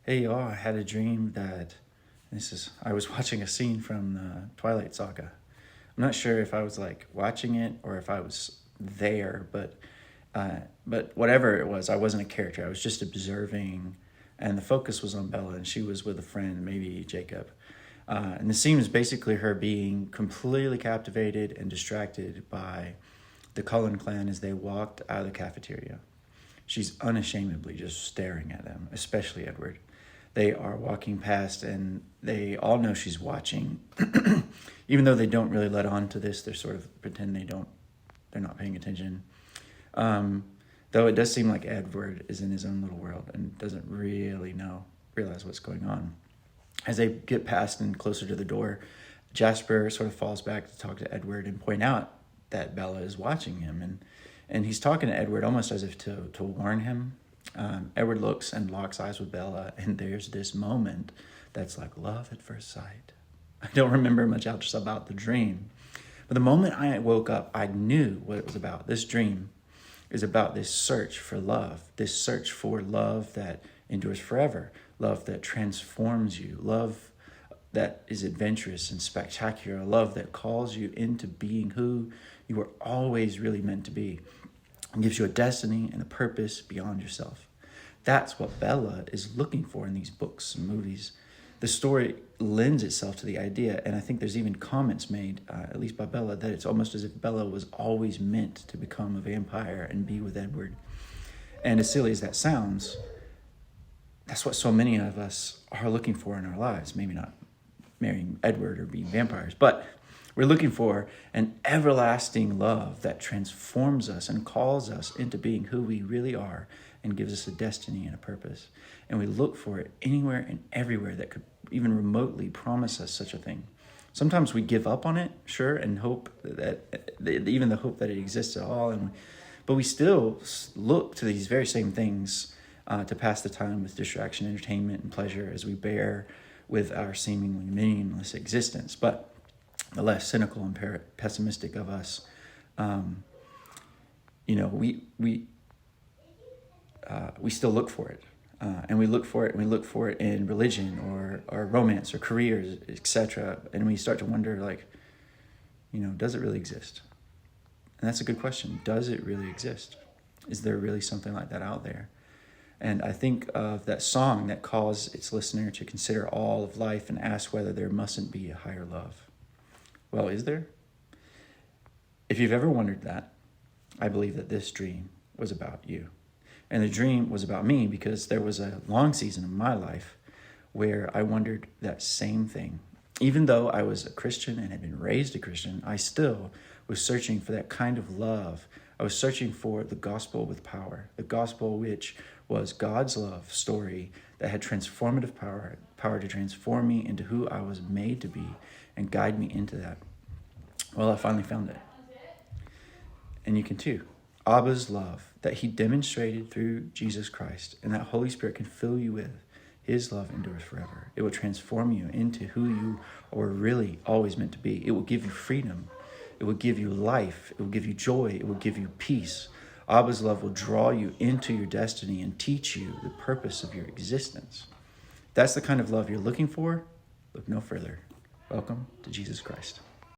Hey y'all, I had a dream that I was watching a scene from the Twilight Saga. I'm not sure if I was like watching it or if I was there, but whatever it was, I wasn't a character. I was just observing, and the focus was on Bella, and she was with a friend, maybe Jacob. And the scene was basically her being completely captivated and distracted by the Cullen clan as they walked out of the cafeteria. She's unashamedly just staring at them, especially Edward. They are walking past and they all know she's watching. Even though they don't really let on to this, they're sort of pretend they're not paying attention. Though it does seem like Edward is in his own little world and doesn't really realize what's going on. As they get past and closer to the door, Jasper sort of falls back to talk to Edward and point out that Bella is watching him. And he's talking to Edward almost as if to warn him. Edward looks and locks eyes with Bella, and there's this moment that's like love at first sight. I don't remember much else about the dream, but the moment I woke up, I knew what it was about. This dream is about this search for love that endures forever, love that transforms you, love that is adventurous and spectacular, love that calls you into being who you were always really meant to be, and gives you a destiny and a purpose beyond yourself. That's what Bella is looking for in these books and movies. The story lends itself to the idea, and I think there's even comments made, at least by Bella, that it's almost as if Bella was always meant to become a vampire and be with Edward. And as silly as that sounds, that's what so many of us are looking for in our lives. Maybe not marrying Edward or being vampires, but we're looking for an everlasting love that transforms us and calls us into being who we really are and gives us a destiny and a purpose. And we look for it anywhere and everywhere that could even remotely promise us such a thing. Sometimes we give up on it, sure, and hope that even the hope that it exists at all. But we still look to these very same things to pass the time with distraction, entertainment, and pleasure as we bear with our seemingly meaningless existence. But the less cynical and pessimistic of us, we still look for it, and we look for it in religion or romance or careers, etc. And we start to wonder, does it really exist? And that's a good question. Does it really exist? Is there really something like that out there? And I think of that song that calls its listener to consider all of life and ask whether there mustn't be a higher love. Well, is there? If you've ever wondered that, I believe that this dream was about you. And the dream was about me because there was a long season of my life where I wondered that same thing. Even though I was a Christian and had been raised a Christian, I still was searching for that kind of love. I was searching for the gospel with power, the gospel which was God's love story that had transformative power to transform me into who I was made to be and guide me into that. Well, I finally found it. And you can too. Abba's love that he demonstrated through Jesus Christ and that Holy Spirit can fill you with. His love endures forever. It will transform you into who you are really always meant to be. It will give you freedom. It will give you life. It will give you joy. It will give you peace. Abba's love will draw you into your destiny and teach you the purpose of your existence. If that's the kind of love you're looking for, look no further. Welcome to Jesus Christ.